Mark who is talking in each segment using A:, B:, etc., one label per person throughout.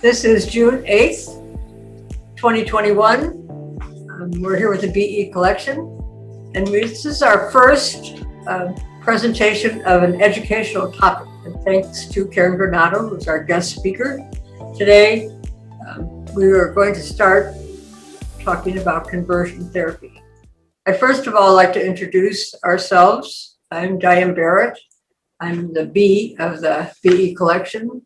A: This is June 8th, 2021. We're here with the BE collection, and this is our first presentation of an educational topic. And thanks to Karen Granado, who's our guest speaker. Today, we are going to start talking about conversion therapy. I'd first of all like to introduce ourselves. I'm Diane Barrett. I'm the B of the BE collection.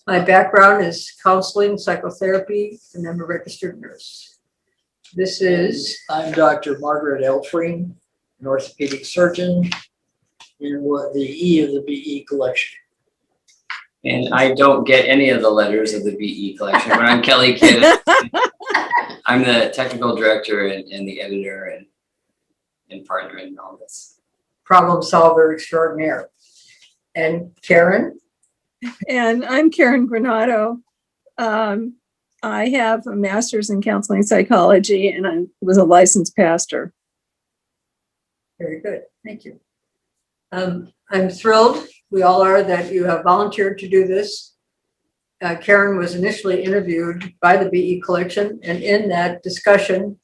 A: My background is counseling, psychotherapy, and I'm a registered nurse.
B: I'm Dr. Margaret Elfring, an orthopedic surgeon, and the E of the BE collection.
C: And I don't get any of the letters of the BE collection, but I'm Kelly Kidd. I'm the technical director and the editor and partner in all this.
A: Problem solver extraordinaire. And Karen?
D: And I'm Karen Granado. I have a master's in counseling psychology, and I was a licensed pastor.
A: Very good, thank you. I'm thrilled, we all are, that you have volunteered to do this. Karen was initially interviewed by the BE collection, and in that discussion,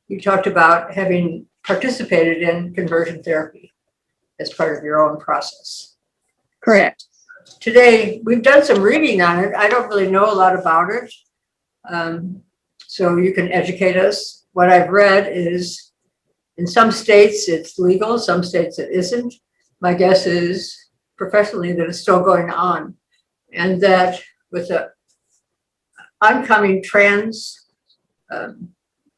A: you talked about having participated in conversion therapy as part of your own process.
D: Correct.
A: Today, we've done some reading on it. I don't really know a lot about it. So you can educate us. What I've read is in some states it's legal, some states it isn't. My guess is professionally that it's still going on. And that with the oncoming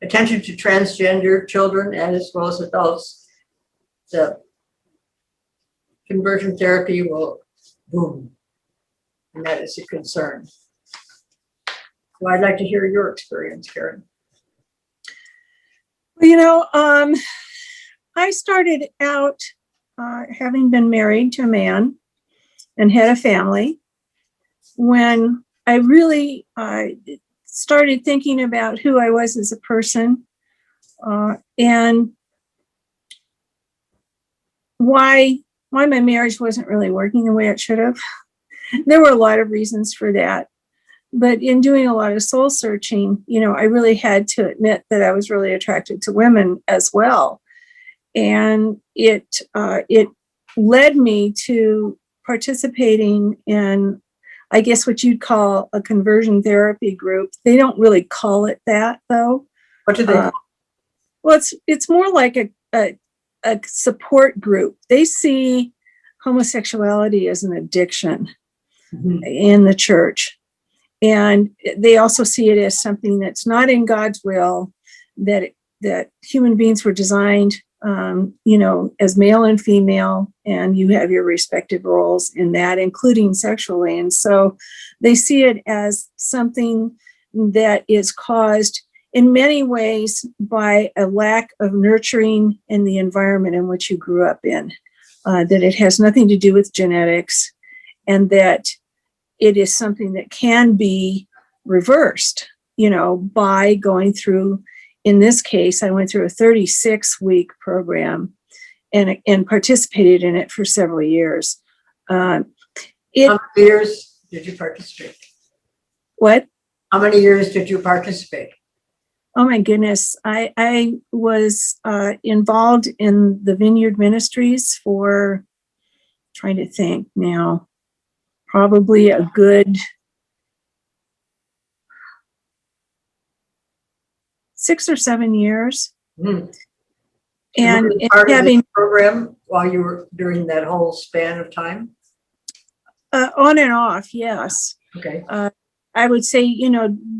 A: attention to transgender children and as well as adults, the conversion therapy will boom, and that is a concern. So I'd like to hear your experience, Karen.
D: Well, I started out having been married to a man and had a family when I really started thinking about who I was as a person and why my marriage wasn't really working the way it should have. There were a lot of reasons for that. But in doing a lot of soul searching, I really had to admit that I was really attracted to women as well. And it led me to participating in, I guess, what you'd call a conversion therapy group. They don't really call it that, though.
A: What do they call?
D: Well, it's more like a support group. They see homosexuality as an addiction in the church. And they also see it as something that's not in God's will, that human beings were designed, as male and female, and you have your respective roles in that, including sexually. And so they see it as something that is caused in many ways by a lack of nurturing in the environment in which you grew up in, that it has nothing to do with genetics, and that it is something that can be reversed, by going through, in this case, I went through a 36-week program and participated in it for several years.
A: How many years did you participate?
D: What?
A: How many years did you participate?
D: Oh my goodness. I was involved in the Vineyard Ministries for, trying to think now, probably a good 6 or 7 years.
A: Mm.
D: And
A: were you part of this program while you were during that whole span of time?
D: On and off, yes.
A: Okay.
D: I would say,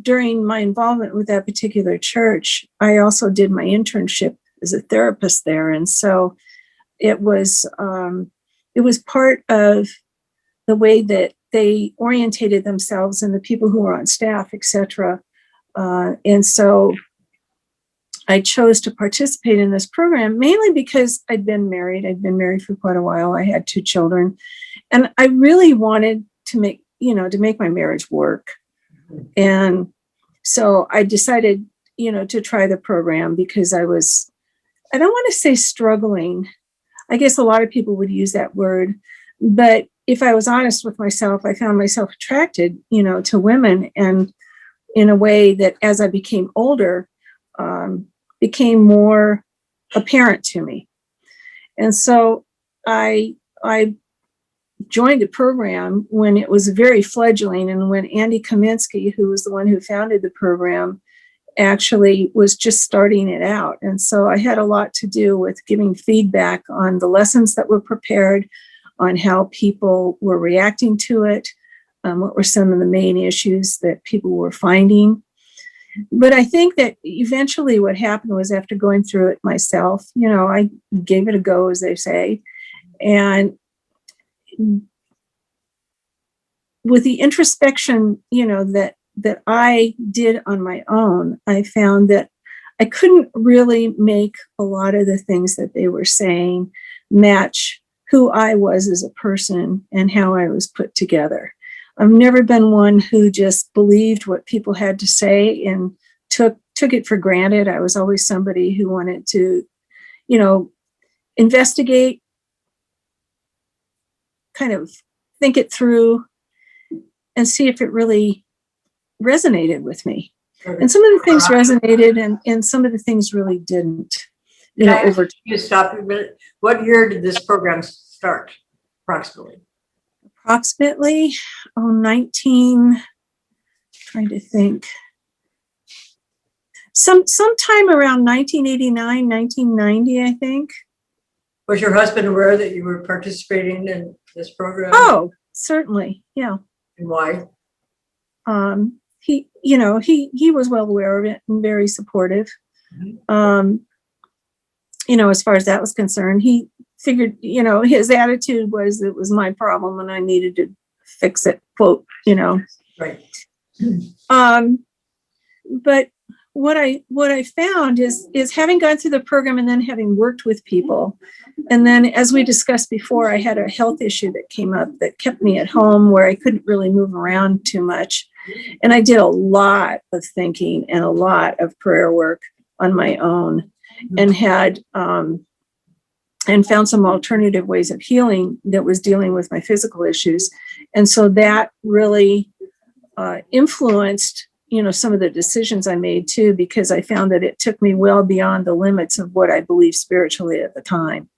D: during my involvement with that particular church, I also did my internship as a therapist there. And so it was part of the way that they orientated themselves and the people who were on staff, et cetera. And so I chose to participate in this program mainly because I'd been married. I'd been married for quite a while. I had 2 children, and I really wanted to make my marriage work. And so I decided, to try the program because I don't want to say struggling. I guess a lot of people would use that word, but if I was honest with myself, I found myself attracted, to women, and in a way that as I became older, became more apparent to me. And so I joined the program when it was very fledgling, and when Andy Kaminsky, who was the one who founded the program, actually was just starting it out. And so I had a lot to do with giving feedback on the lessons that were prepared, on how people were reacting to it, what were some of the main issues that people were finding. But I think that eventually what happened was, after going through it myself, I gave it a go, as they say. And with the introspection, that I did on my own, I found that I couldn't really make a lot of the things that they were saying match who I was as a person and how I was put together. I've never been one who just believed what people had to say and took it for granted. I was always somebody who wanted to, investigate, kind of think it through, and see if it really resonated with me. And some of the things resonated, and some of the things really didn't.
A: Can I ask you to stop a minute? What year did this program start, approximately?
D: Approximately, 19, trying to think. Sometime around 1989, 1990, I think.
A: Was your husband aware that you were participating in this program?
D: Oh, certainly, yeah.
A: And why?
D: He was well aware of it and very supportive.
A: Mhm.
D: As far as that was concerned, he figured, his attitude was it was my problem and I needed to fix it, quote,
A: Right.
D: But what I found is having gone through the program and then having worked with people, and then, as we discussed before, I had a health issue that came up that kept me at home, where I couldn't really move around too much. And I did a lot of thinking and a lot of prayer work on my own, and had and found some alternative ways of healing that was dealing with my physical issues. And so that really influenced, some of the decisions I made too, because I found that it took me well beyond the limits of what I believed spiritually at the time,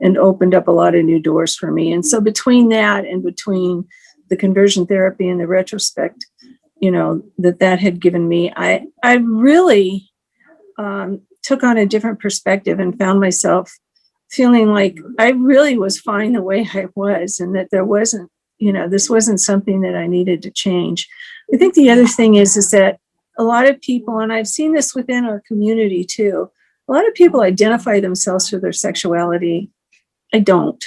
D: and opened up a lot of new doors for me. And so between that and between the conversion therapy and the retrospect, that had given me, I really took on a different perspective and found myself feeling like I really was fine the way I was, and that there wasn't, this wasn't something that I needed to change. I think the other thing is that a lot of people, and I've seen this within our community too, a lot of people identify themselves through their sexuality. I don't.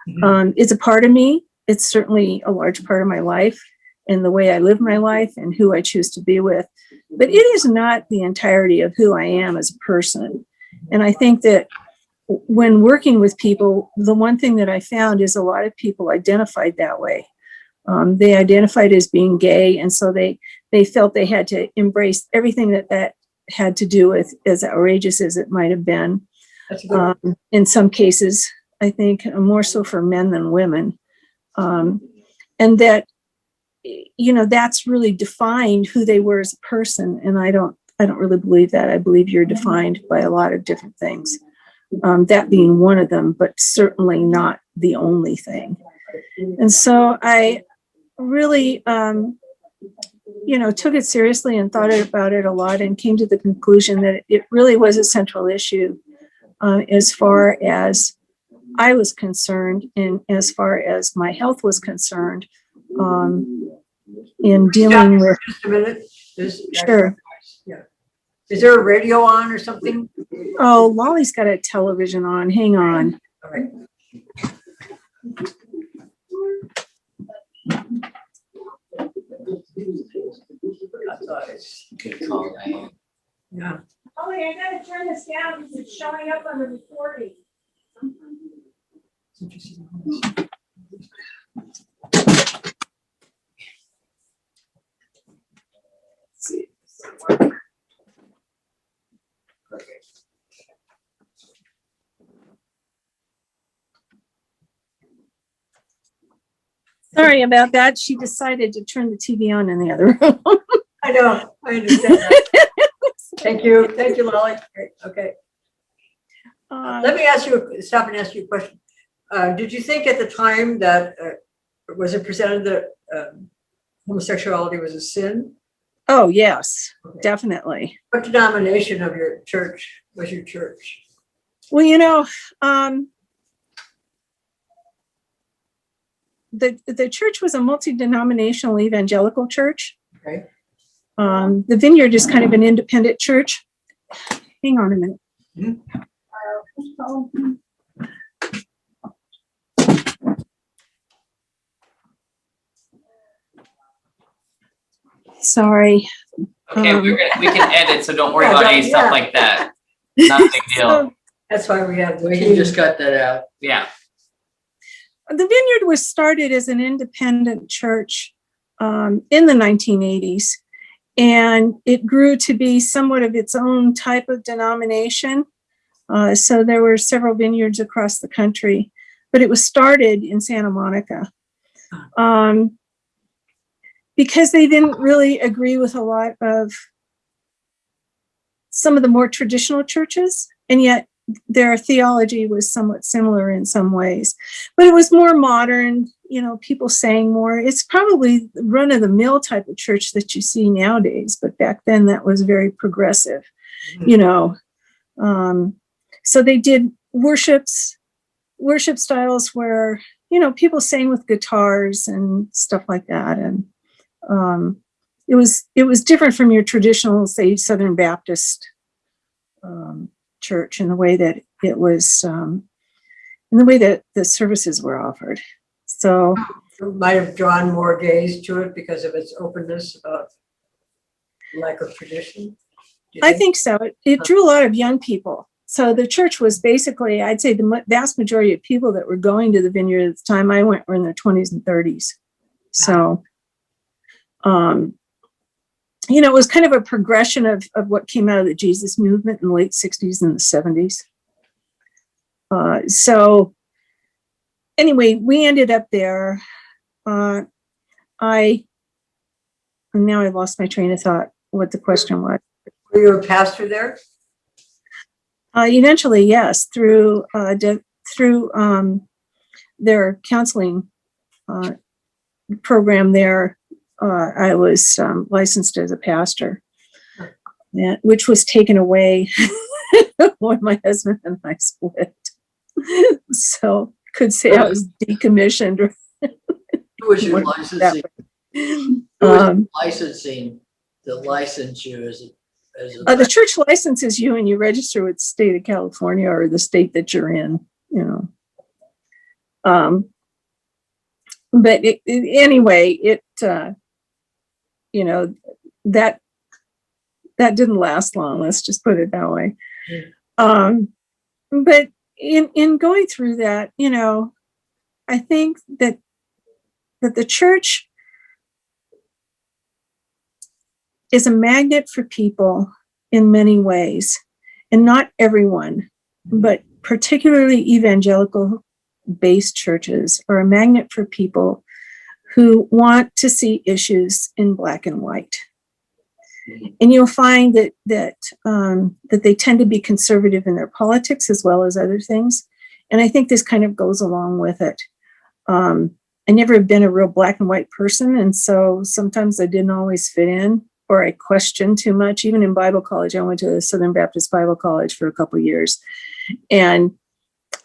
D: It's a part of me. It's certainly a large part of my life and the way I live my life and who I choose to be with. But it is not the entirety of who I am as a person. And I think that when working with people, the one thing that I found is a lot of people identified that way. They identified as being gay, and so they felt they had to embrace everything that had to do with, as outrageous as it might have been.
A: That's good.
D: In some cases, I think more so for men than women. And that, that's really defined who they were as a person. And I don't really believe that. I believe you're defined by a lot of different things. That being one of them, but certainly not the only thing. And so I really, took it seriously and thought about it a lot, and came to the conclusion that it really was a central issue as far as I was concerned, and as far as my health was concerned, in dealing with.
A: Just a minute.
D: Sure.
A: Yeah. Is there a radio on or something?
D: Oh, Lolly's got a television on. Hang on.
A: All right.
C: Good call, Diane.
A: Yeah.
D: Ollie, I gotta turn this down because it's showing up on the recording.
C: Perfect.
D: Sorry about that. She decided to turn the TV on in the other room.
A: I know, I understand that. Thank you, Lolly. Great, okay. Let me stop and ask you a question. Did you think at the time that, was it presented that homosexuality was a sin?
D: Oh, yes,
A: Okay.
D: Definitely.
A: What denomination of your church was your church?
D: Well, the church was a multi-denominational evangelical church.
A: Okay.
D: The Vineyard is kind of an independent church. Hang on a minute. Sorry.
C: Okay, we can edit, so don't worry about any
A: Yeah.
C: stuff like that. Not a big deal.
D: So,
A: That's why we have the
B: We can
A: team.
B: just cut that out.
C: Yeah.
D: the Vineyard was started as an independent church in the 1980s, and it grew to be somewhat of its own type of denomination. So there were several vineyards across the country, but it was started in Santa Monica because they didn't really agree with a lot of some of the more traditional churches, and yet their theology was somewhat similar in some ways, but it was more modern, people sang more. It's probably the run-of-the-mill type of church that you see nowadays, but back then that was very progressive, so they did worship styles where, people sang with guitars and stuff like that. And it was different from your traditional, say, Southern Baptist church in the way that it was, in the way that the services were offered. So
A: It might have drawn more gaze to it because of its openness about lack of tradition. Do you
D: I think so. It drew a lot of young people. So the church was basically, I'd say the vast majority of people that were going to the Vineyard at the time I went were in their 20s and 30s. So, it was kind of a progression of what came out of the Jesus movement in the late 60s and the 70s. So anyway, we ended up there. And now I lost my train of thought, what the question was.
A: Were you a pastor there?
D: Eventually, yes, through their counseling program there, I was licensed as a pastor, which was taken away when my husband and I split. So could say I was decommissioned.
B: Who was your licensing? Who was licensing to license you as a
D: The church licenses you and you register with the state of California or the state that you're in, but anyway, that didn't last long. Let's just put it that way. But in going through that, I think that the church is a magnet for people in many ways, and not everyone, but particularly evangelical based churches are a magnet for people who want to see issues in black and white. And you'll find that they tend to be conservative in their politics as well as other things. And I think this kind of goes along with it. I never have been a real black and white person, and so sometimes I didn't always fit in, or I questioned too much. Even in Bible college, I went to the Southern Baptist Bible College for a couple of years, and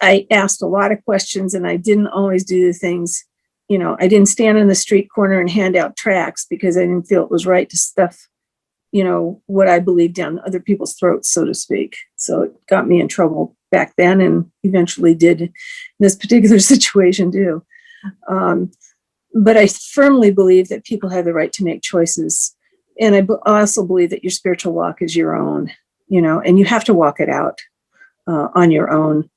D: I asked a lot of questions, and I didn't always do the things, I didn't stand on the street corner and hand out tracts because I didn't feel it was right to stuff, what I believed down other people's throats, so to speak. So it got me in trouble back then, and eventually did in this particular situation too. But I firmly believe that people have the right to make choices. And I also believe that your spiritual walk is your own, and you have to walk it out on your own.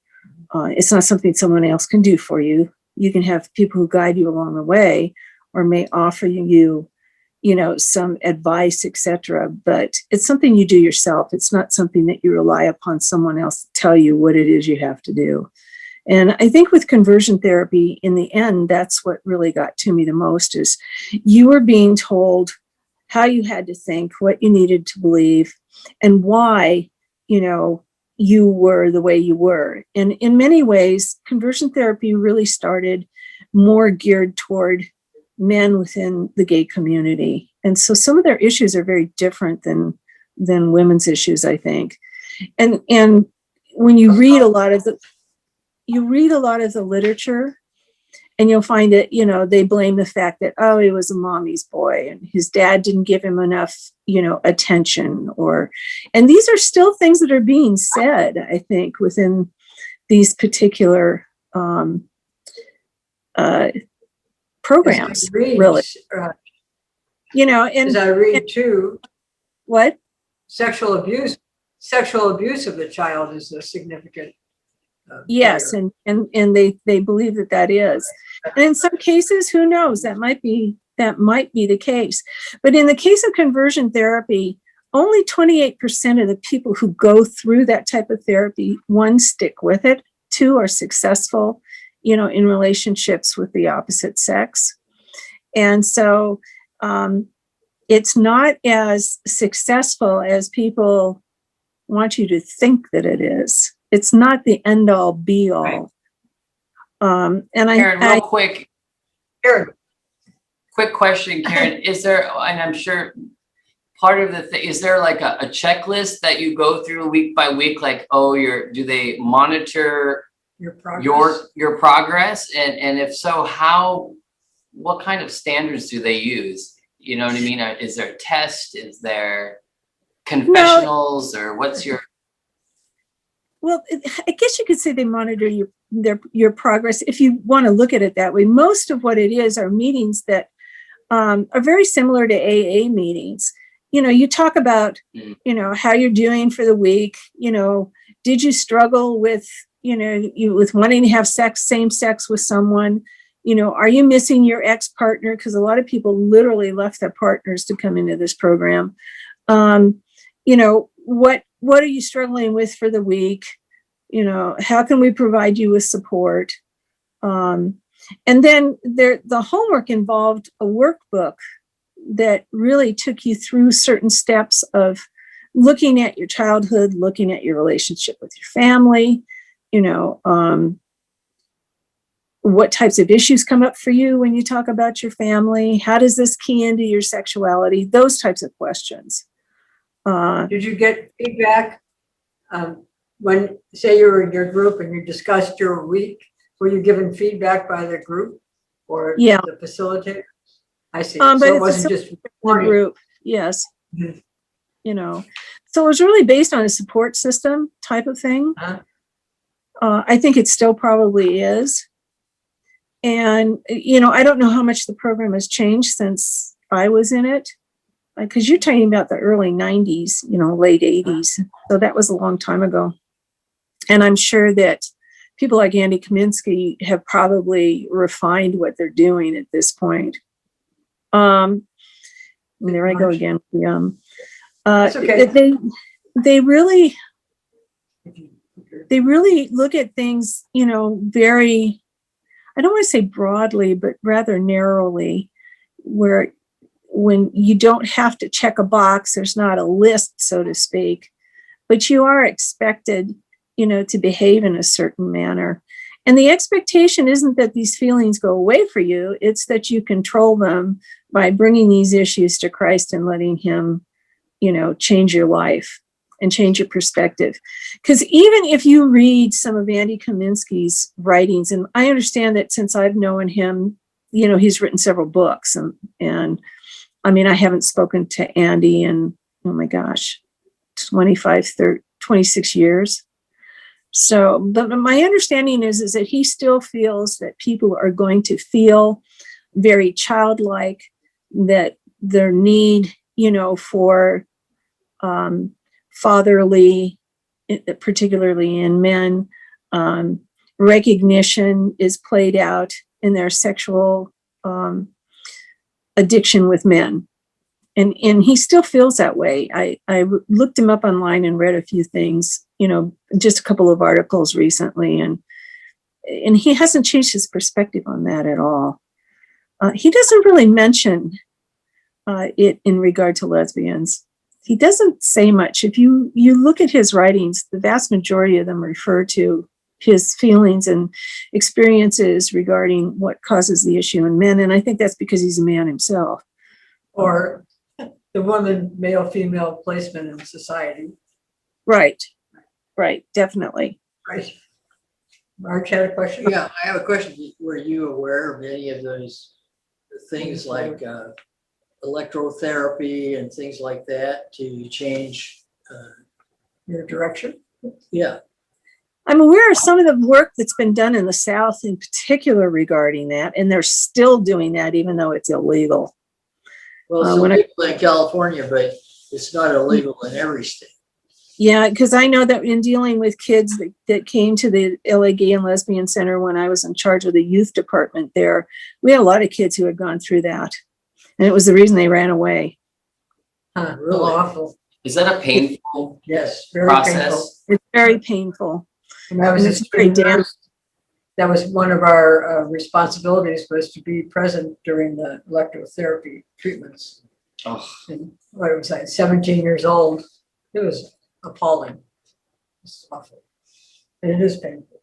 D: It's not something someone else can do for you. You can have people who guide you along the way or may offer you, some advice, etc. But it's something you do yourself. It's not something that you rely upon someone else to tell you what it is you have to do. And I think with conversion therapy, in the end, that's what really got to me the most is you were being told how you had to think, what you needed to believe, and why, you were the way you were. And in many ways, conversion therapy really started more geared toward men within the gay community. And so some of their issues are very different than women's issues, I think. And when you read a lot of the literature, and you'll find that, they blame the fact that, oh, he was a mommy's boy and his dad didn't give him enough, attention, and these are still things that are being said, I think, within these particular programs, really.
A: As I read too,
D: what?
A: Sexual abuse of the child is a significant.
D: Yes,
A: barrier.
D: and they believe that is, and in some cases, who knows, that might be the case. But in the case of conversion therapy, only 28% of the people who go through that type of therapy, one, stick with it, two, are successful, in relationships with the opposite sex, and so it's not as successful as people want you to think that it is. It's not the end all be all.
C: Right.
D: And
C: Karen, real quick
A: Karen,
C: question, Karen. Is there, and I'm sure part of the thing, is there like a checklist that you go through week by week? Like, do they monitor
A: your progress.
C: your progress? And if so, what kind of standards do they use? You know what I mean? Is there a test? Is there confessionals, or what's your?
D: Well, I guess you could say they monitor your progress if you want to look at it that way. Most of what it is are meetings that are very similar to AA meetings. You talk about, how you're doing for the week. Did you struggle with, with wanting to have same sex with someone? Are you missing your ex-partner? Because a lot of people literally left their partners to come into this program. What are you struggling with for the week? How can we provide you with support? And then the homework involved a workbook that really took you through certain steps of looking at your childhood, looking at your relationship with your family, what types of issues come up for you when you talk about your family? How does this key into your sexuality? Those types of questions.
A: Did you get feedback when, say, you were in your group and you discussed your week? Were you given feedback by the group or the facilitator? I see. So it wasn't just
D: the group. Yes.
A: Mm-hmm.
D: So it was really based on a support system type of thing.
A: Uh-huh.
D: I think it still probably is. And, I don't know how much the program has changed since I was in it. Because you're talking about the early 90s, late 80s. So that was a long time ago. And I'm sure that people like Andy Kaminsky have probably refined what they're doing at this point. And there I go again.
A: That's okay.
D: They really look at things, very, I don't want to say broadly, but rather narrowly, where when you don't have to check a box, there's not a list, so to speak, but you are expected, to behave in a certain manner. And the expectation isn't that these feelings go away for you. It's that you control them by bringing these issues to Christ and letting him, change your life and change your perspective. Because even if you read some of Andy Kaminsky's writings, and I understand that since I've known him, he's written several books, and I mean, I haven't spoken to Andy in, 26 years. So, but my understanding is that he still feels that people are going to feel very childlike, that their need, for fatherly, particularly in men, recognition is played out in their sexual addiction with men. And he still feels that way. I looked him up online and read a few things, just a couple of articles recently. And and he hasn't changed his perspective on that at all. He doesn't really mention it in regard to lesbians. He doesn't say much. If you look at his writings, the vast majority of them refer to his feelings and experiences regarding what causes the issue in men. And I think that's because he's a man himself.
A: Or the woman, male, female placement in society.
D: Right, definitely.
A: Right. Marge had a question?
B: Yeah, I have a question. Were you aware of any of those things like electrotherapy and things like that to change?
A: Your direction?
B: Yeah,
D: I'm aware of some of the work that's been done in the South in particular regarding that, and they're still doing that even though it's illegal.
B: well, it's illegal in California, but it's not illegal in every state.
D: Yeah, because I know that in dealing with kids that came to the LA Gay and Lesbian Center when I was in charge of the youth department there, we had a lot of kids who had gone through that. And it was the reason they ran away.
B: Really?
A: Awful.
C: Is that a painful
A: Yes, very
C: process?
A: painful.
D: It's very painful.
A: When I was
D: And
A: a
D: it's very
A: student
D: damp.
A: nurse, that was one of our responsibilities, was to be present during the electrotherapy treatments.
C: Oh,
A: And what was I, 17 years old? It was appalling. It's awful. And it is painful.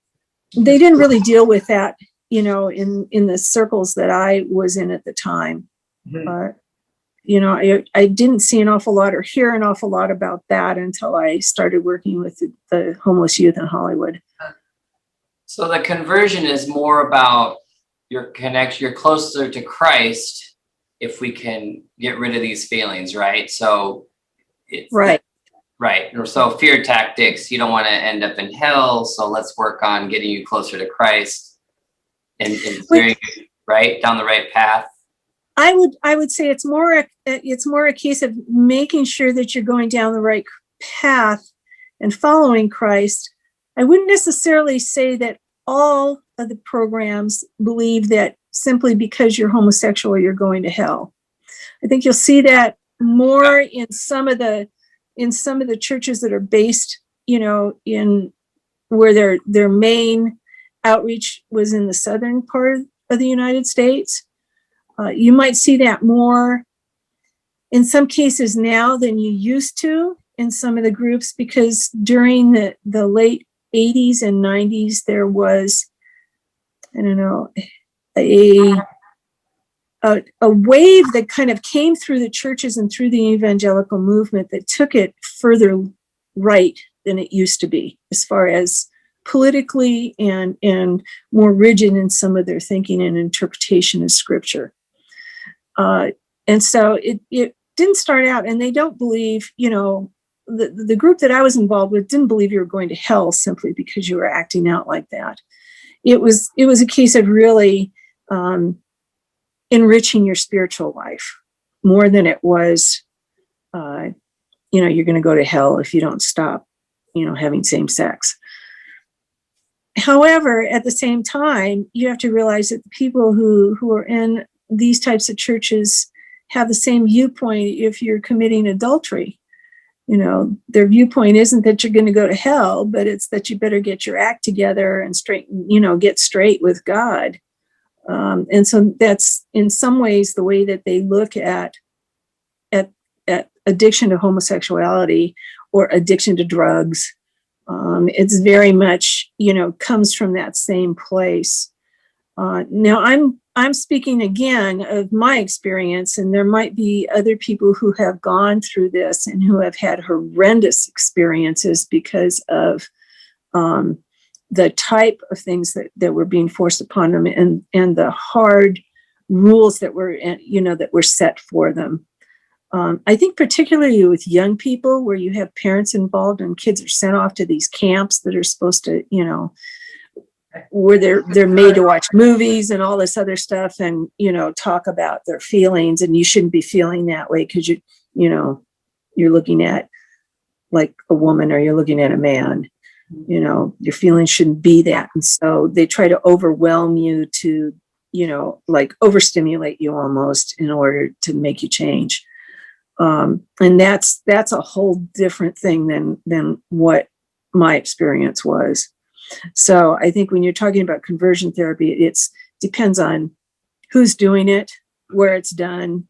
D: They didn't really deal with that, in the circles that I was in at the time.
A: Mhm.
D: I didn't see an awful lot or hear an awful lot about that until I started working with the homeless youth in Hollywood.
C: so the conversion is more about your connection, you're closer to Christ if we can get rid of these feelings, right? So it's
D: Right.
C: right. Or so fear tactics, you don't want to end up in hell, so let's work on getting you closer to Christ and steering you right down the right path.
D: I would say it's more a case of making sure that you're going down the right path and following Christ. I wouldn't necessarily say that all of the programs believe that simply because you're homosexual you're going to hell. I think you'll see that more in some of the churches that are based, in where their main outreach was in the southern part of the United States. You might see that more in some cases now than you used to in some of the groups, because during the late 80s and 90s, there was, I don't know, a wave that kind of came through the churches and through the evangelical movement that took it further right than it used to be, as far as politically and more rigid in some of their thinking and interpretation of scripture. And so it didn't start out, and they don't believe, the group that I was involved with didn't believe you were going to hell simply because you were acting out like that. It was a case of really enriching your spiritual life more than it was, you're going to go to hell if you don't stop, having same sex. However, at the same time, you have to realize that the people who are in these types of churches have the same viewpoint if you're committing adultery. Their viewpoint isn't that you're going to go to hell, but it's that you better get your act together and get straight with God. And so that's in some ways the way that they look at addiction to homosexuality or addiction to drugs. It's very much, comes from that same place. Now I'm speaking again of my experience, and there might be other people who have gone through this and who have had horrendous experiences because of the type of things that were being forced upon them and the hard rules that were set for them. I think particularly with young people, where you have parents involved and kids are sent off to these camps that are supposed to, where they're made to watch movies and all this other stuff and, talk about their feelings, and you shouldn't be feeling that way because you're looking at like a woman or you're looking at a man. Your feelings shouldn't be that. And so they try to overwhelm you to, like overstimulate you almost in order to make you change. And that's a whole different thing than what my experience was. So I think when you're talking about conversion therapy, it's depends on who's doing it, where it's done,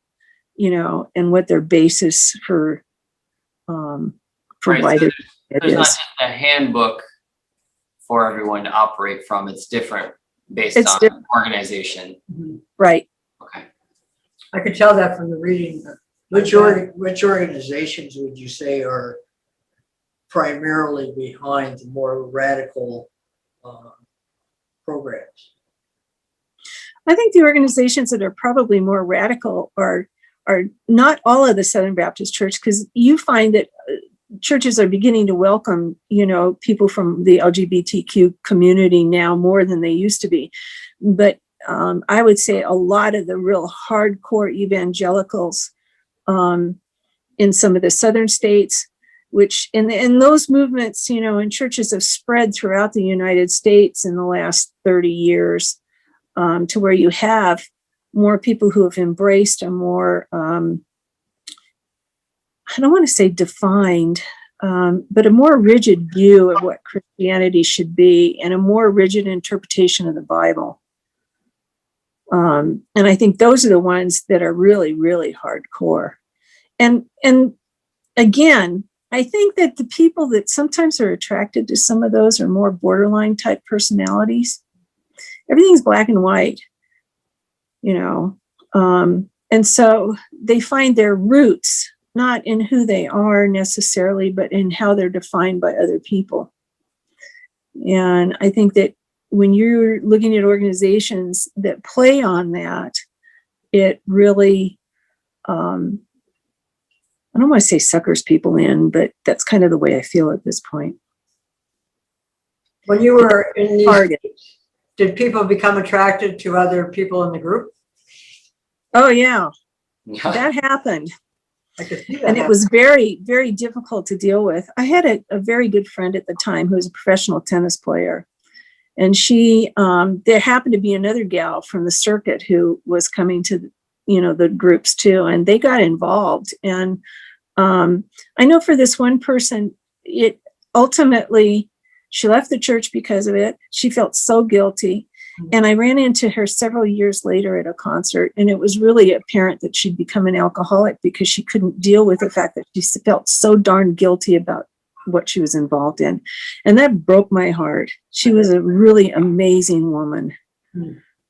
D: and what their basis for
C: Right,
D: why
C: so
D: it
C: there's not
D: is.
C: just a handbook for everyone to operate from. It's different based
D: It's
C: on
D: different.
C: organization.
D: Right.
C: Okay.
A: I could tell that from the reading.
B: Which organizations would you say are primarily behind the more radical programs?
D: I think the organizations that are probably more radical are not all of the Southern Baptist Church, because you find that churches are beginning to welcome, people from the LGBTQ community now more than they used to be. But I would say a lot of the real hardcore evangelicals in some of the southern states, which in those movements, and churches have spread throughout the United States in the last 30 years, to where you have more people who have embraced a more, I don't want to say defined, but a more rigid view of what Christianity should be and a more rigid interpretation of the Bible. And I think those are the ones that are really, really hardcore. And again, I think that the people that sometimes are attracted to some of those are more borderline type personalities. Everything's black and white, and so they find their roots not in who they are necessarily, but in how they're defined by other people. And I think that when you're looking at organizations that play on that, it really, I don't want to say suckers people in, but that's kind of the way I feel at this point.
A: When you were in these,
D: Target.
A: did people become attracted to other people in the group?
D: Oh, yeah,
C: Yeah.
D: that happened.
A: I could see that.
D: And it was very, very difficult to deal with. I had a very good friend at the time who was a professional tennis player. And she, there happened to be another gal from the circuit who was coming to, the groups too, and they got involved. And I know for this one person, it ultimately, she left the church because of it. She felt so guilty. And I ran into her several years later at a concert, and it was really apparent that she'd become an alcoholic because she couldn't deal with the fact that she felt so darn guilty about what she was involved in. And that broke my heart. She was a really amazing woman.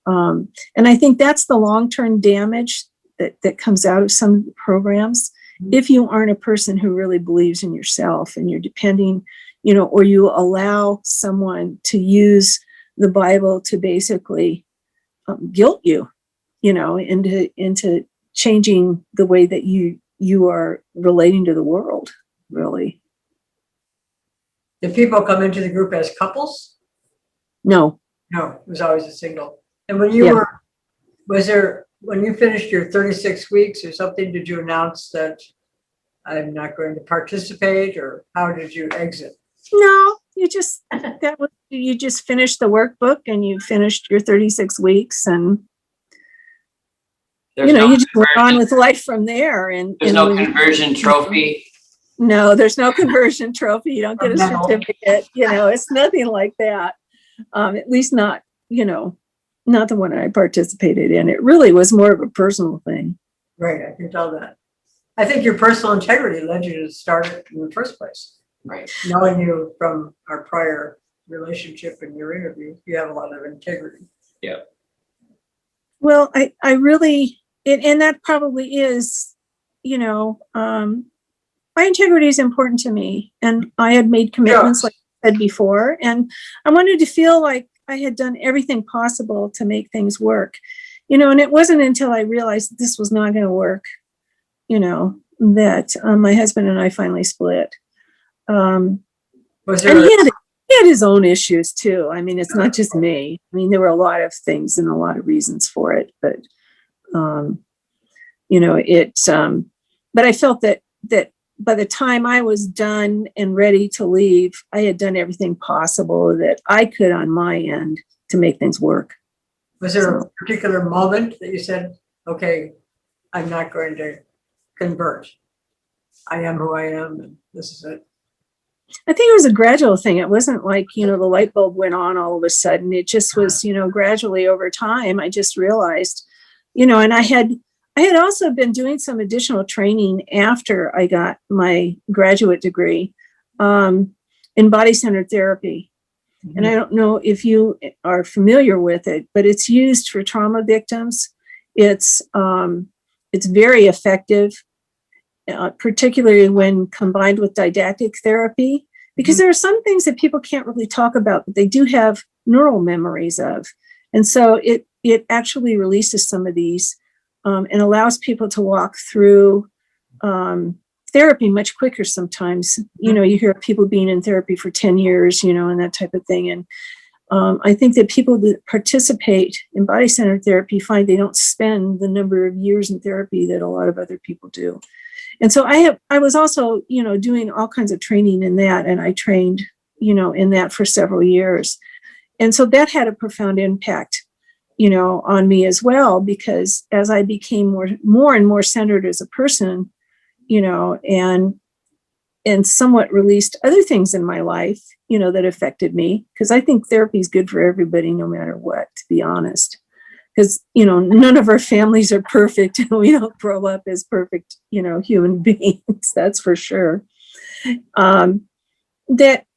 D: And I think that's the long-term damage that comes out of some programs. If you aren't a person who really believes in yourself and you're depending, or you allow someone to use the Bible to basically guilt you, into changing the way that you are relating to the world, really.
A: Did people come into the group as couples?
D: No.
A: No, it was always a single. And when you when you finished your 36 weeks or something, did you announce that I'm not going to participate, or how did you exit?
D: No, you just finished the workbook and you finished your 36 weeks, and
C: There's
D: you just went on with life from there. And
C: there's no conversion trophy.
D: No, there's no conversion trophy. You don't get a
A: No.
D: certificate. It's nothing like that. At least not, not the one I participated in. It really was more of a personal thing.
A: Right, I can tell that. I think your personal integrity led you to start it in the first place.
C: Right.
A: Knowing you from our prior relationship and your interview, you have a lot of integrity.
C: Yeah.
D: Well, I really, and that probably is, my integrity is important to me. And I had made commitments, like I said before, and I wanted to feel like I had done everything possible to make things work, and it wasn't until I realized that this was not going to work, that my husband and I finally split.
A: Was there
D: and he had his own issues too. I mean, it's not just me. I mean, there were a lot of things and a lot of reasons for it, but but I felt that by the time I was done and ready to leave, I had done everything possible that I could on my end to make things work.
A: Was there a particular moment that you said, okay, I'm not going to convert. I am who I am, and this is it?
D: I think it was a gradual thing. It wasn't like, the light bulb went on all of a sudden. It just was, gradually over time. I just realized, and I had also been doing some additional training after I got my graduate degree in body-centered therapy. And I don't know if you are familiar with it, but it's used for trauma victims. It's very effective, particularly when combined with didactic therapy, because there are some things that people can't really talk about, but they do have neural memories of. And so it actually releases some of these and allows people to walk through therapy much quicker sometimes. You hear of people being in therapy for 10 years, and that type of thing. And I think that people that participate in body-centered therapy find they don't spend the number of years in therapy that a lot of other people do. And so I was also, doing all kinds of training in that, and I trained, in that for several years. And so that had a profound impact, on me as well, because as I became more and more centered as a person, and somewhat released other things in my life, that affected me, because I think therapy is good for everybody, no matter what, to be honest. Because, none of our families are perfect, and we don't grow up as perfect, human beings, that's for sure. That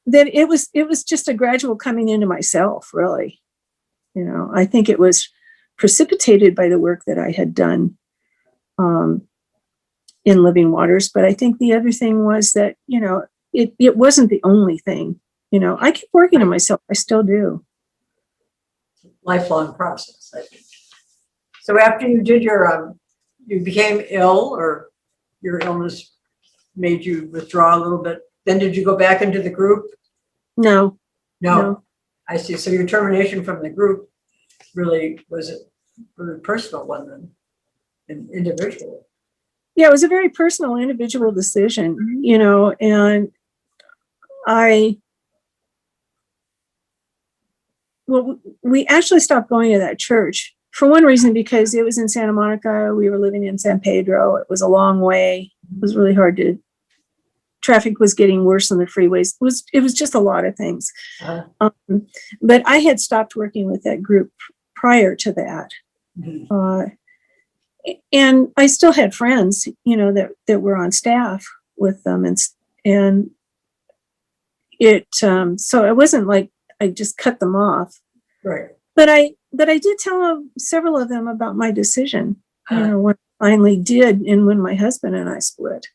D: it was just a gradual coming into myself, really. I think it was precipitated by the work that I had done in Living Waters. But I think the other thing was that, it wasn't the only thing. I keep working on myself. I still do.
A: Lifelong process, I think. So after you did you became ill, or your illness made you withdraw a little bit, then did you go back into the group?
D: No.
A: I see. So your termination from the group really was a really personal one then, an individual.
D: Yeah, it was a very personal, individual decision, and we actually stopped going to that church for one reason, because it was in Santa Monica. We were living in San Pedro. It was a long way. It was really hard traffic was getting worse on the freeways. It was just a lot of things. But I had stopped working with that group prior to that. And I still had friends, that were on staff with them. And it, so it wasn't like I just cut them off.
A: Right.
D: But I did tell several of them about my decision, when I finally did, and when my husband and I split.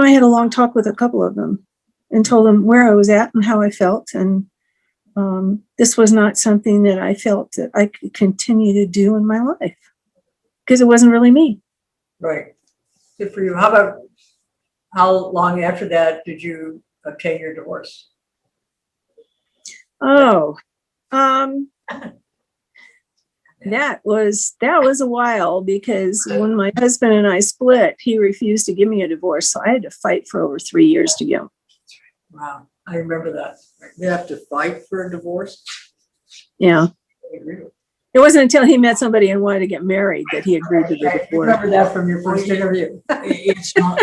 D: I had a long talk with a couple of them and told them where I was at and how I felt. And this was not something that I felt that I could continue to do in my life, because it wasn't really me.
A: Right. Good for you. How long after that did you obtain your divorce?
D: Oh, that was a while, because when my husband and I split, he refused to give me a divorce. So I had to fight for over 3 years to get one.
A: Wow. I remember that.
B: You have to fight for a divorce?
D: Yeah. It wasn't until he met somebody and wanted to get married that he agreed to the
A: I
D: divorce.
A: remember that from your first interview.
B: It's not,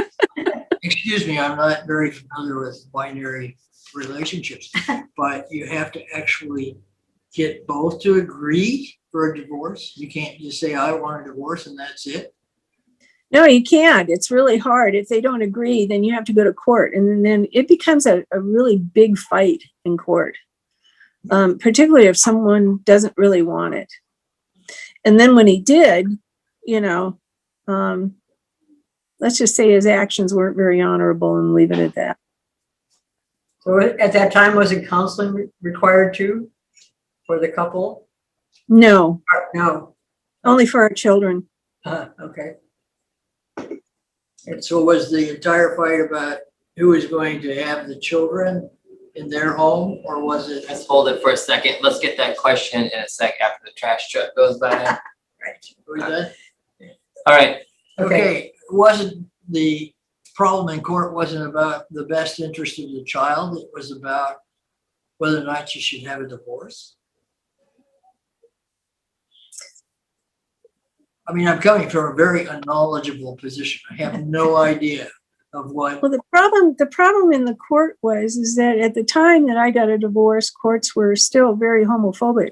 B: excuse me, I'm not very familiar with binary relationships, but you have to actually get both to agree for a divorce. You can't just say, I want a divorce and that's it.
D: No, you can't. It's really hard. If they don't agree, then you have to go to court. And then it becomes a really big fight in court, particularly if someone doesn't really want it. And then when he did, let's just say his actions weren't very honorable, and leave it at that.
A: So at that time, wasn't counseling required too for the couple?
D: No,
A: No.
D: only for our children.
A: Okay.
B: And so was the entire fight about who was going to have the children in their home, or was it?
C: Let's hold it for a second. Let's get that question in a sec after the trash truck goes by.
A: Right.
B: Was that?
C: All right.
B: Okay, wasn't the problem in court wasn't about the best interest of the child, it was about whether or not you should have a divorce? I mean, I'm coming from a very unknowledgeable position. I have no idea of what,
D: Well, the problem in the court is that at the time that I got a divorce, courts were still very homophobic.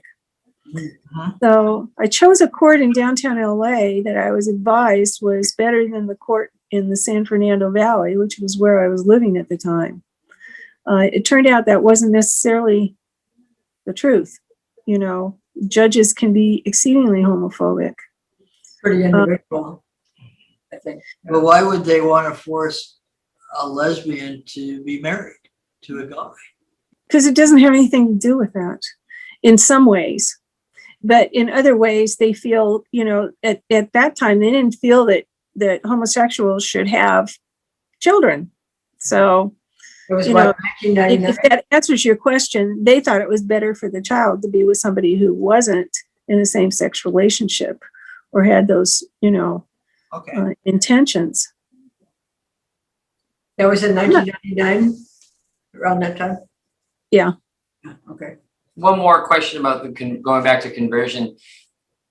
B: Mhm.
D: So I chose a court in downtown LA that I was advised was better than the court in the San Fernando Valley, which was where I was living at the time. It turned out that wasn't necessarily the truth. You know, judges can be exceedingly homophobic.
A: Pretty individual, I think.
B: but why would they want to force a lesbian to be married to a guy?
D: Because it doesn't have anything to do with that in some ways. But in other ways, they feel, you know, at that time, they didn't feel that homosexuals should have children. So,
A: It was
D: you know,
A: about 1999.
D: if that answers your question, they thought it was better for the child to be with somebody who wasn't in a same-sex relationship or had those, you know,
B: Okay.
D: intentions.
A: That was in 1999, around that time?
D: Yeah.
A: Okay.
C: One more question about going back to conversion.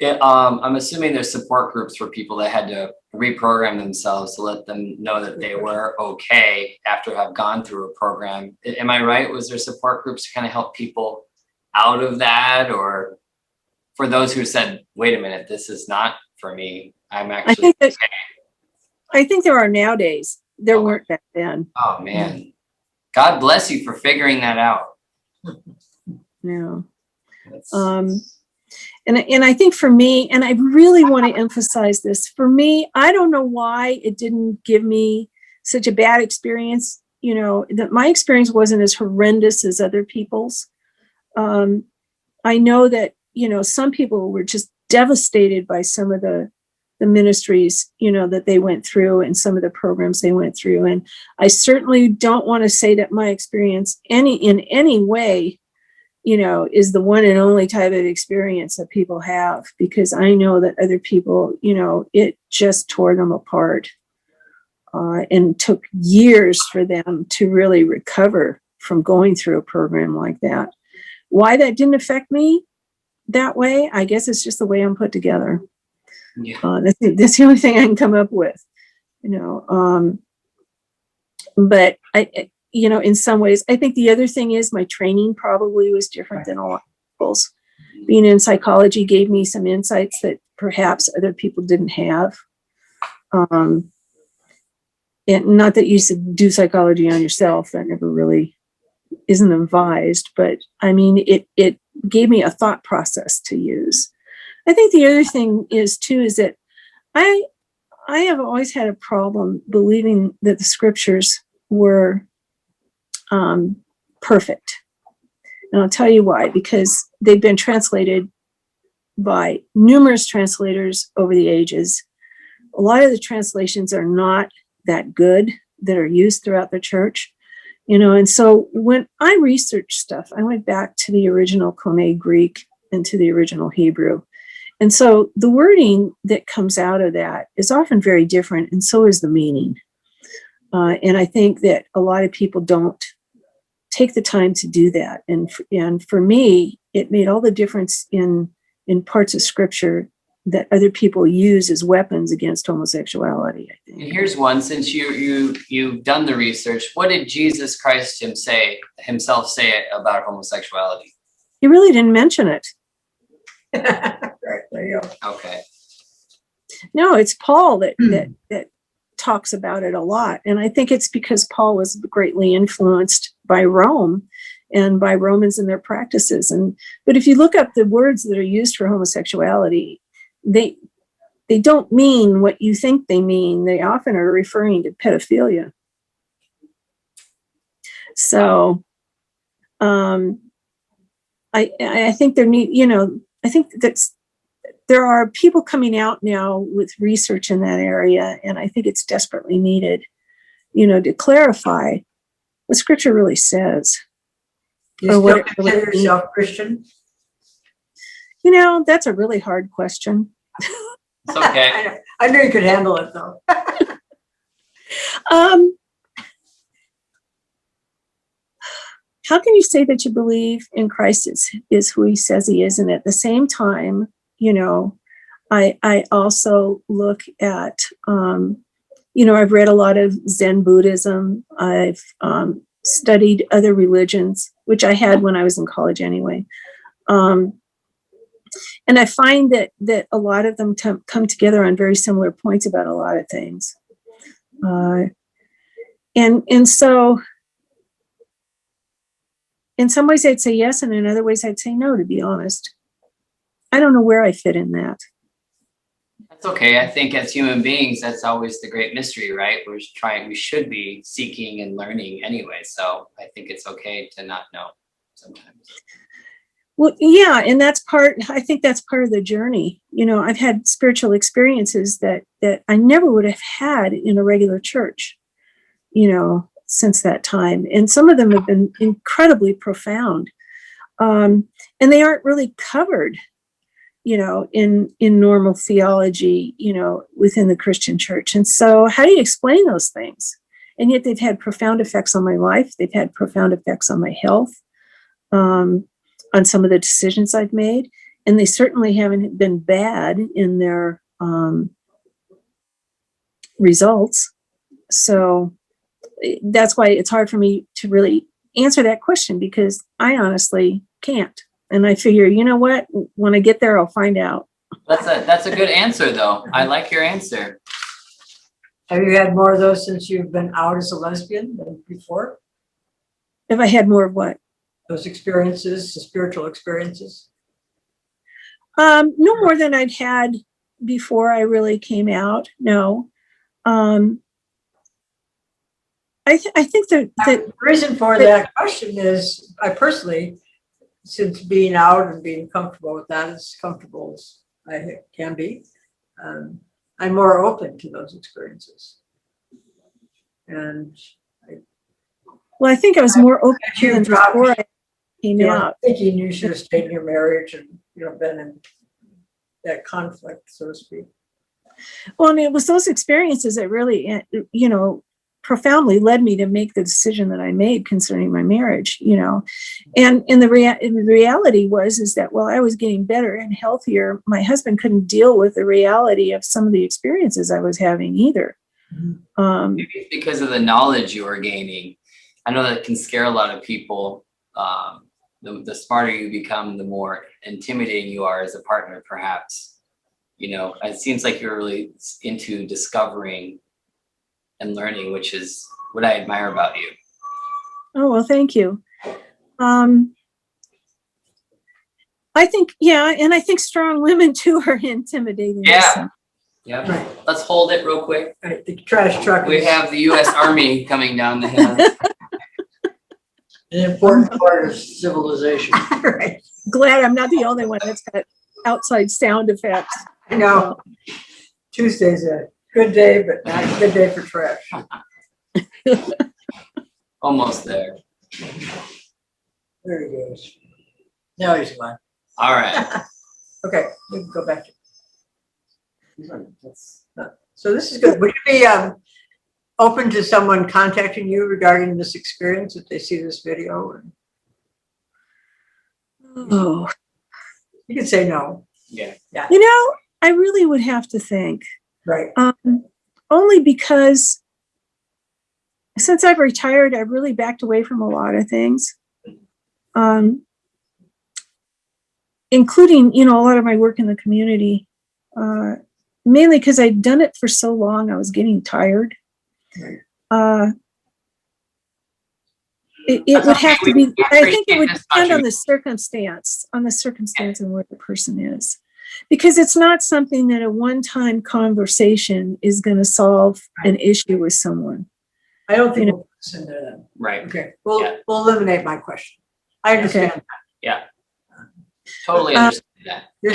C: I'm assuming there's support groups for people that had to reprogram themselves to let them know that they were okay after have gone through a program. Am I right? Was there support groups to kind of help people out of that, or for those who said, "Wait a minute, this is not for me. I'm actually."
D: I think there are nowadays. There
C: Okay.
D: weren't back then.
C: Oh man, God bless you for figuring that out.
D: No.
C: That's-
D: And I think for me, and I really want to emphasize this, for me, I don't know why it didn't give me such a bad experience. You know, that my experience wasn't as horrendous as other people's. I know that, you know, some people were just devastated by some of the ministries, you know, that they went through and some of the programs they went through. And I certainly don't want to say that my experience in any way, you know, is the one and only type of experience that people have, because I know that other people, you know, it just tore them apart and took years for them to really recover from going through a program like that. Why that didn't affect me that way, I guess it's just the way I'm put together.
C: Yeah.
D: That's the only thing I can come up with, you know. But I, you know, in some ways, I think the other thing is my training probably was different than a lot of people's. Being in psychology gave me some insights that perhaps other people didn't have. And not that you should do psychology on yourself, that never really isn't advised, but I mean, it gave me a thought process to use. I think the other thing is too, is that I have always had a problem believing that the scriptures were perfect. And I'll tell you why, because they've been translated by numerous translators over the ages. A lot of the translations are not that good that are used throughout the church, you know. And so when I researched stuff, I went back to the original Koine Greek and to the original Hebrew. And so the wording that comes out of that is often very different, and so is the meaning. And I think that a lot of people don't take the time to do that. And for me, it made all the difference in parts of scripture that other people use as weapons against homosexuality, I think.
C: And here's one, since you've done the research, what did Jesus Christ himself say about homosexuality?
D: He really didn't mention it.
A: Right, there you go.
C: Okay.
D: No, it's Paul that talks about it a lot. And I think it's because Paul was greatly influenced by Rome and by Romans and their practices. But if you look up the words that are used for homosexuality, they don't mean what you think they mean. They often are referring to pedophilia. So I think I think there are people coming out now with research in that area, and I think it's desperately needed, you know, to clarify what scripture really says.
A: Do you
D: Or
A: still
D: what it
A: consider
D: really means.
A: yourself Christian?
D: You know, that's a really hard question.
C: It's okay.
A: I knew you could handle it though.
D: How can you say that you believe in Christ is who he says he is? And at the same time, you know, I also look at I've read a lot of Zen Buddhism. I've studied other religions, which I had when I was in college anyway. And I find that a lot of them come together on very similar points about a lot of things. And so in some ways I'd say yes, and in other ways I'd say no, to be honest. I don't know where I fit in that.
C: That's okay. I think as human beings, that's always the great mystery, right? We should be seeking and learning anyway. So I think it's okay to not know sometimes.
D: Well, yeah, and I think that's part of the journey. I've had spiritual experiences that I never would have had in a regular church, since that time. And some of them have been incredibly profound. And they aren't really covered, in normal theology, within the Christian church. And so how do you explain those things? And yet they've had profound effects on my life. They've had profound effects on my health, on some of the decisions I've made. And they certainly haven't been bad in their results. So that's why it's hard for me to really answer that question, because I honestly can't. And I figure, you know what, when I get there, I'll find out.
C: That's a good answer, though. I like your answer.
A: Have you had more of those since you've been out as a lesbian than before?
D: If I had more of what?
A: Those experiences, the spiritual experiences?
D: No more than I'd had before I really came out. No. I think that
A: The reason for that question is, I personally, since being out and being comfortable with that, as comfortable as I can be, I'm more open to those experiences. And
D: I think I was more open
A: you
D: than before I came out.
A: thinking you should have stayed in your marriage and been in that conflict, so to speak.
D: Well, and it was those experiences that really, profoundly led me to make the decision that I made concerning my marriage, and the reality is that while I was getting better and healthier, my husband couldn't deal with the reality of some of the experiences I was having either.
C: Maybe it's because of the knowledge you are gaining. I know that can scare a lot of people. The smarter you become, the more intimidating you are as a partner, perhaps. It seems like you're really into discovering and learning, which is what I admire about you.
D: Oh, well, thank you. I think, and I think strong women too are intimidating.
C: Yeah. Yeah.
A: Right.
C: Let's hold it real quick.
A: Right, the trash truck
C: We
A: is
C: have the U.S. Army coming down the hill.
B: An important part of civilization.
A: right.
D: Glad I'm not the only one that's got outside sound effects.
A: I know. Tuesday's a good day, but not a good day for trash.
C: Almost there.
B: There he goes. Now he's gone.
C: All right.
A: Okay, we can go back to. So this is good. Would you be open to someone contacting you regarding this experience if they see this video?
D: Oh,
C: Yeah.
A: You can say no.
C: Yeah.
D: I really would have to think.
A: Right.
D: Only because since I've retired, I've really backed away from a lot of things, including, a lot of my work in the community, mainly because I'd done it for so long, I was getting tired.
A: Right.
D: It would have to be, I think it would
C: this
D: depend on
C: contribution.
D: the circumstance and where the person is. Because it's not something that a one-time conversation is going to solve an issue with someone.
A: I don't think we'll put this in there then.
C: Right.
A: Okay,
C: Yeah.
A: we'll eliminate my question. I understand.
D: Okay.
C: Yeah. Totally understand that.
A: You're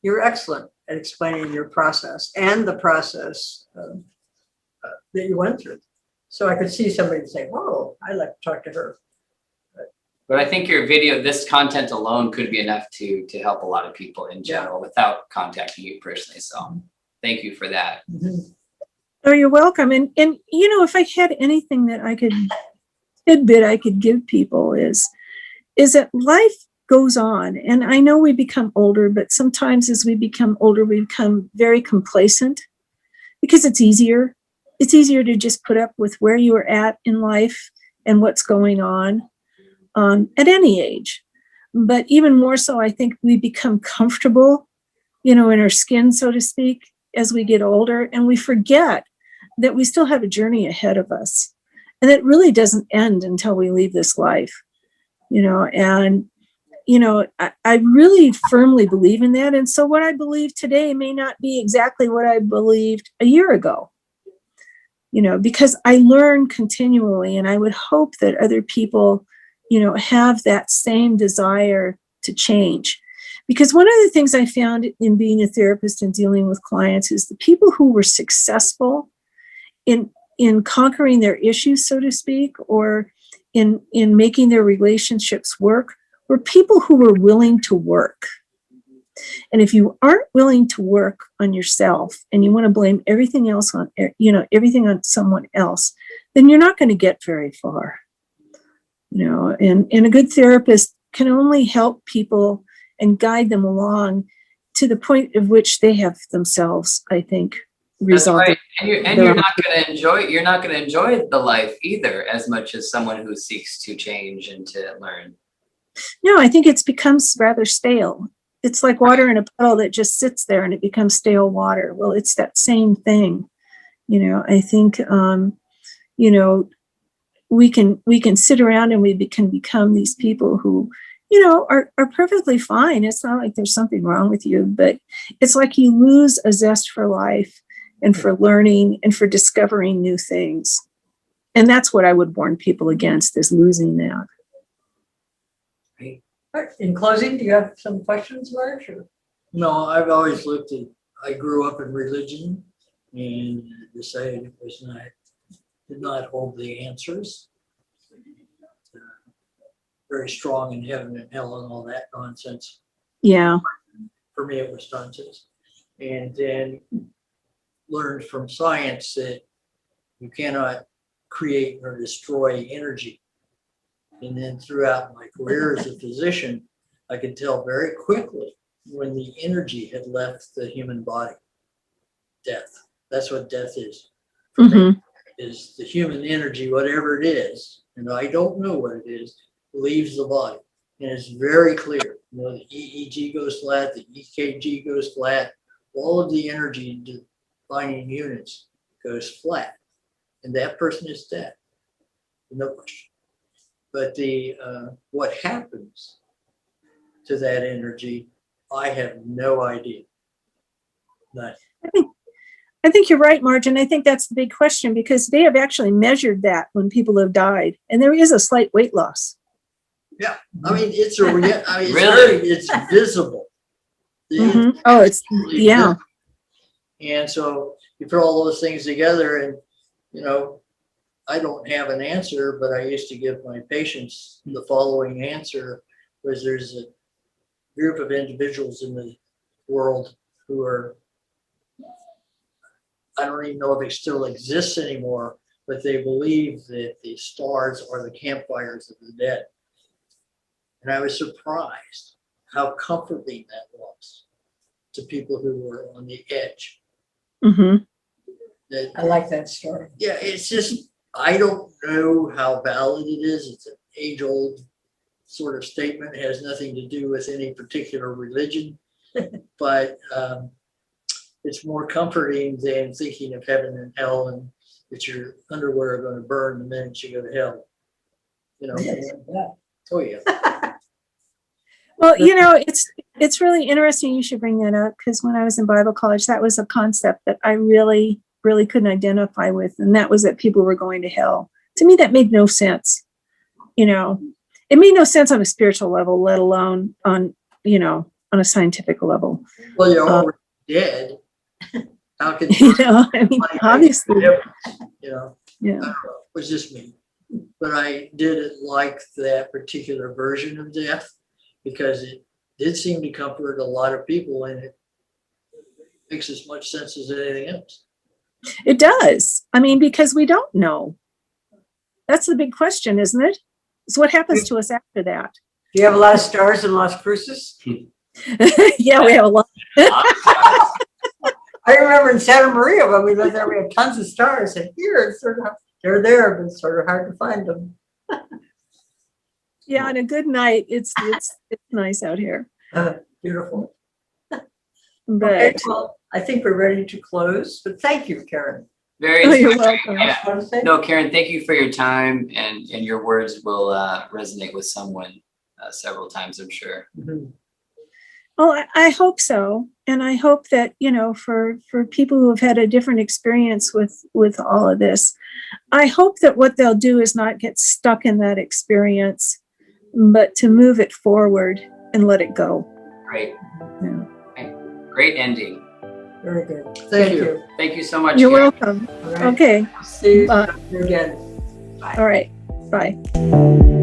A: you're excellent at explaining your process and the process that you went through. So I could see somebody say, "Whoa, I'd like to talk to her."
C: But I think your video, this content alone could be enough to help a lot of people in general without contacting you personally. So thank you for that.
A: Mhm.
D: Oh, you're welcome. And if I had anything that tidbit I could give people is that life goes on. And I know we become older, but sometimes as we become older, we become very complacent. because it's easier. It's easier to just put up with where you are at in life and what's going on at any age. But even more so, I think we become comfortable, in our skin, so to speak, as we get older, and we forget that we still have a journey ahead of us. And it really doesn't end until we leave this life, and I really firmly believe in that. And so what I believe today may not be exactly what I believed a year ago, because I learn continually, and I would hope that other people, have that same desire to change. Because one of the things I found in being a therapist and dealing with clients is the people who were successful in conquering their issues, so to speak, or in making their relationships work, were people who were willing to work. And if you aren't willing to work on yourself and you want to blame everything else on, everything on someone else, then you're not going to get very far. And a good therapist can only help people and guide them along to the point of which they have themselves, I think,
C: That's
D: resolved.
C: right. And you're not going to enjoy it. You're not going to enjoy the life either as much as someone who seeks to change and to learn.
D: No, I think it becomes rather stale. It's like water in a puddle that just sits there and it becomes stale water. Well, it's that same thing. I think, we can sit around and we can become these people who, are perfectly fine. It's not like there's something wrong with you, but it's like you lose a zest for life and for learning and for discovering new things. And that's what I would warn people against, is losing that.
A: All right, in closing, do you have some questions, Marge?
B: No, I've always looked at, I grew up in religion and decided it was not, did not hold the answers. Very strong in heaven and hell and all that nonsense.
D: Yeah.
B: For me, it was nonsense. And then learned from science that you cannot create or destroy energy. And then throughout my career as a physician, I could tell very quickly when the energy had left the human body. Death. That's what death is.
D: Mm-hmm.
B: Is the human energy, whatever it is, and I don't know what it is, leaves the body. And it's very clear. The EEG goes flat, the EKG goes flat, all of the energy defining units goes flat. And that person is dead. No question. But what happens to that energy, I have no idea. None.
D: I think you're right, Marge, and I think that's the big question, because they have actually measured that when people have died, and there is a slight weight loss.
B: Yeah, I mean, it's
C: Really?
B: it's visible.
D: Mm-hmm. Oh, it's, yeah.
B: And so you put all those things together, and I don't have an answer, but I used to give my patients the following answer: was there's a group of individuals in the world who are, I don't even know if it still exists anymore, but they believe that the stars are the campfires of the dead. And I was surprised how comforting that was to people who were on the edge.
D: Mm-hmm.
A: I like that story.
B: Yeah, it's just, I don't know how valid it is. It's an age-old sort of statement. It has nothing to do with any particular religion, but it's more comforting than thinking of heaven and hell and that your underwear are going to burn the minute you go to hell.
A: Yeah.
B: Oh yeah.
D: Well, it's really interesting you should bring that up, because when I was in Bible college, that was a concept that I really, really couldn't identify with, and that was that people were going to hell. To me, that made no sense. It made no sense on a spiritual level, let alone on a scientific level.
B: Well, you're already dead. How can
D: Obviously,
B: yeah.
D: yeah.
B: I don't know. It was just me. But I did like that particular version of death because it did seem to comfort a lot of people, and it makes as much sense as anything else.
D: It does. I mean, because we don't know. That's the big question, isn't it? So what happens to us after that?
A: Do you have a lot of stars in Las Cruces?
D: Yeah, we have a lot.
A: I remember in Santa Maria when we lived there, we had tons of stars, and here it's sort of, they're there, but it's sort of hard to find them.
D: Yeah, on a good night, it's nice out here.
A: Beautiful. Okay,
D: But
A: well, I think we're ready to close, but thank you, Karen.
C: Very.
D: oh, you're welcome.
C: Yeah.
A: Want to say?
C: No, Karen, thank you for your time, and your words will resonate with someone several times, I'm sure.
A: Mhm.
D: Oh, I hope so. And I hope that, for people who have had a different experience with all of this, I hope that what they'll do is not get stuck in that experience, but to move it forward and let it go.
C: Great.
D: Yeah.
C: Great ending.
A: Very good. Thank you.
C: Thank you so much.
D: You're
C: Karen.
D: welcome.
A: All right.
D: Okay.
A: See you
D: Bye.
A: again.
D: All right. Bye.